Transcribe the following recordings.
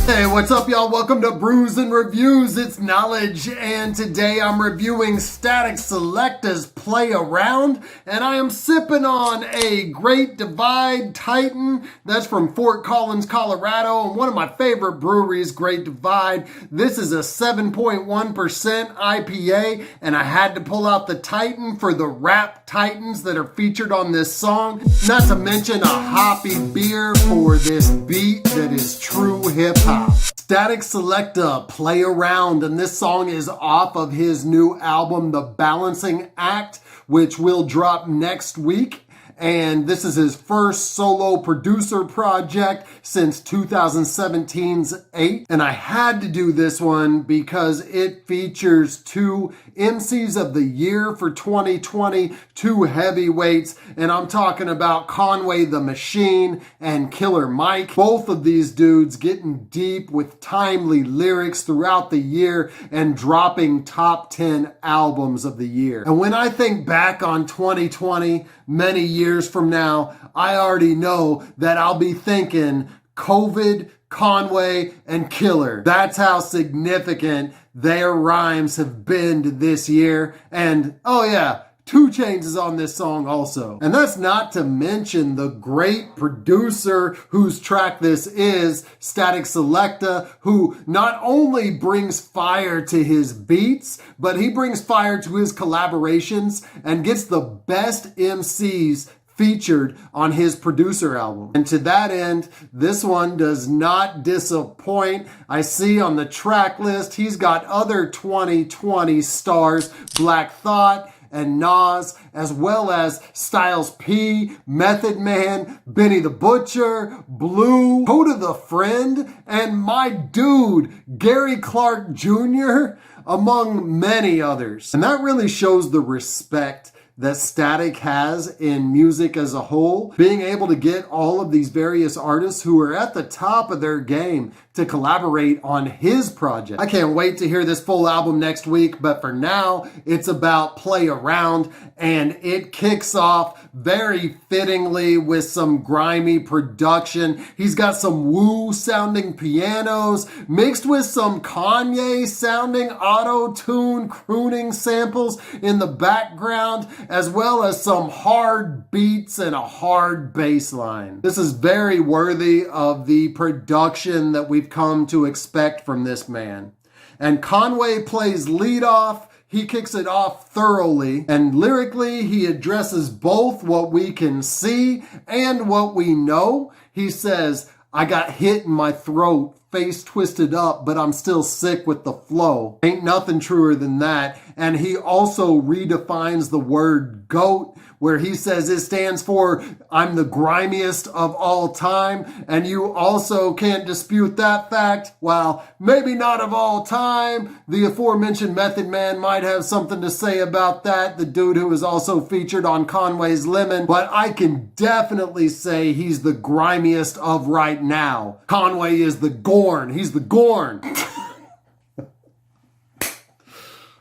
Hey, what's up, y'all? Welcome to Brews and Reviews. It's Knowledge, and today I'm reviewing Statik Selektah's Play Around, and I am sipping on a Great Divide Titan. That's from Fort Collins, Colorado, and one of my favorite breweries, Great Divide. This is a 7.1% IPA, and I had to pull out the Titan for the rap Titans that are featured on this song. Not to mention a hoppy beer for this beat that is true hip-hop. Statik Selektah, Play Around, and this song is off of his new album, The Balancing Act, which will drop next week. And this is his first solo producer project since 2017's 8. And I had to do this one because it features two MCs of the year for 2020, two heavyweights. And I'm talking about Conway the Machine and Killer Mike. Both of these dudes getting deep with timely lyrics throughout the year and dropping top 10 albums of the year. And when I think back on 2020, many years from now, I already know that I'll be thinking COVID, Conway, and Killer. That's how significant their rhymes have been this year. And oh yeah, Chainz is on this song also. And that's not to mention the great producer whose track this is, Statik Selektah, who not only brings fire to his beats, but he brings fire to his collaborations and gets the best MCs featured on his producer album. And to that end, this one does not disappoint. I see on the track list, he's got other 2020 stars, Black Thought, and Nas, as well as Styles P, Method Man, Benny the Butcher, Blue, Coda the Friend, and my dude, Gary Clark Jr., among many others. And that really shows the respect that Statik has in music as a whole, being able to get all of these various artists who are at the top of their game to collaborate on his project. I can't wait to hear this full album next week, but for now, it's about Play Around, and it kicks off very fittingly with some grimy production. He's got some woo-sounding pianos mixed with some Kanye-sounding auto-tune crooning samples in the background, as well as some hard beats and a hard bass line. This is very worthy of the production that we've come to expect from this man. And Conway plays lead off. He kicks it off thoroughly, and lyrically he addresses both what we can see and what we know. He says, "I got hit in my throat, face twisted up, but I'm still sick with the flow." Ain't nothing truer than that. And he also redefines the word GOAT, where he says it stands for "I'm the grimiest of all time." And you also can't dispute that fact. Well, maybe not of all time. The aforementioned Method Man might have something to say about that, the dude who is also featured on Conway's Lemon. But I can definitely say he's the grimiest of right now. Conway is the Gorn. He's the Gorn.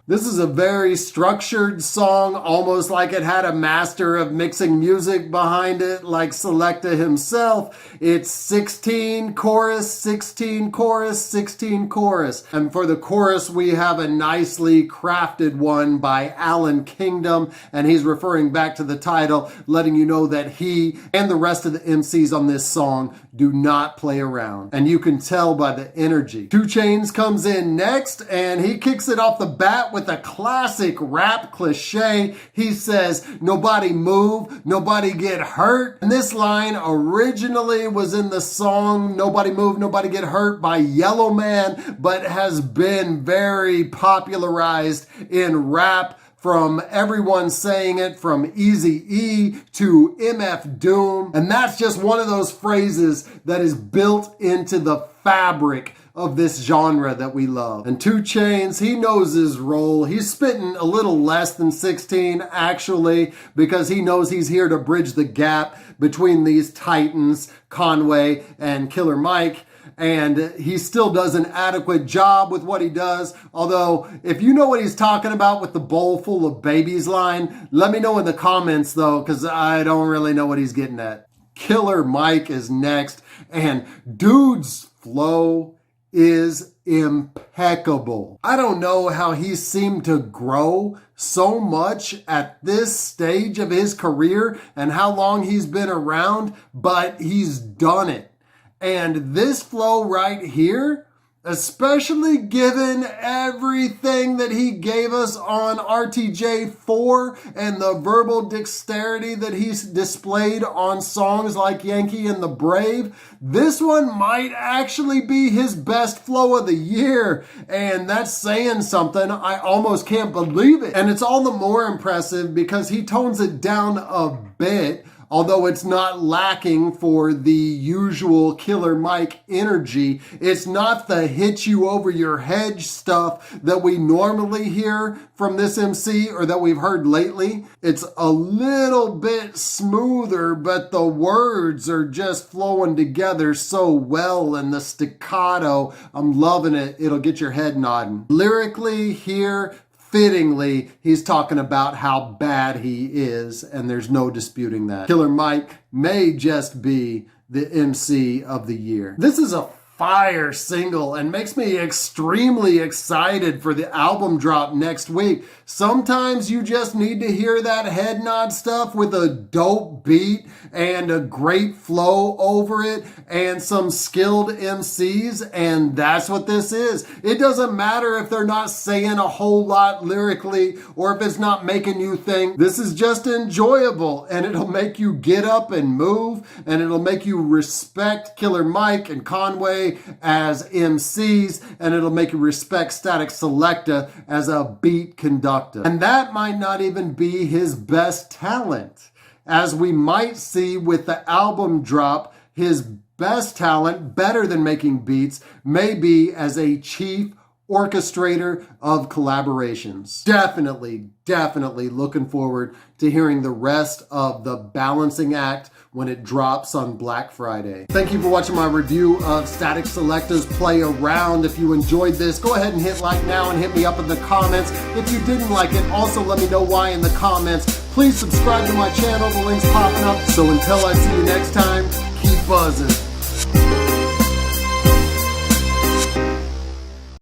This is a very structured song, almost like it had a master of mixing music behind it, like Selektah himself. It's 16 chorus, 16 chorus, 16 chorus. And for the chorus, we have a nicely crafted one by Allan Kingdom, and he's referring back to the title, letting you know that he and the rest of the MCs on this song do not play around. And you can tell by the energy. Chainz comes in next, and he kicks it off the bat with a classic rap cliche. He says, "Nobody move, nobody get hurt." And this line originally was in the song "Nobody Move, Nobody Get Hurt" by Yellow Man, but has been very popularized in rap, from everyone saying it, from Eazy-E to MF Doom. And that's just one of those phrases that is built into the fabric of this genre that we love. And Chainz, he knows his role. He's spitting a little less than 16 actually, because he knows he's here to bridge the gap between these titans, Conway and Killer Mike. And he still does an adequate job with what he does. Although, if you know what he's talking about with the bowl full of babies line, let me know in the comments though, because I don't really know what he's getting at. Killer Mike is next, and dude's flow is impeccable. I don't know how he seemed to grow so much at this stage of his career and how long he's been around, but he's done it. And this flow right here, especially given everything that he gave us on RTJ4 and the verbal dexterity that he's displayed on songs like Yankee and the Brave, this one might actually be his best flow of the year. And that's saying something. I almost can't believe it. And it's all the more impressive because he tones it down a bit, although it's not lacking for the usual Killer Mike energy. It's not the hit you over your head stuff that we normally hear from this MC or that we've heard lately. It's a little bit smoother, but the words are just flowing together so well, and the staccato, I'm loving it. It'll get your head nodding. Lyrically here, fittingly, he's talking about how bad he is, and there's no disputing that. Killer Mike may just be the MC of the year. This is a fire single and makes me extremely excited for the album drop next week. Sometimes you just need to hear that head nod stuff with a dope beat and a great flow over it and some skilled MCs, and that's what this is. It doesn't matter if they're not saying a whole lot lyrically or if it's not making you think. This is just enjoyable, and it'll make you get up and move, and it'll make you respect Killer Mike and Conway as MCs, and it'll make you respect Statik Selektah as a beat conductor. And that might not even be his best talent. As we might see with the album drop, his best talent, better than making beats, may be as a chief orchestrator of collaborations. Definitely looking forward to hearing the rest of the balancing act when it drops on Black Friday. Thank you for watching my review of Statik Selektah's Play Around. If you enjoyed this, go ahead and hit like now and hit me up in the comments. If you didn't like it, also let me know why in the comments. Please subscribe to my channel, the link's popping up. So until I see you next time, keep buzzing.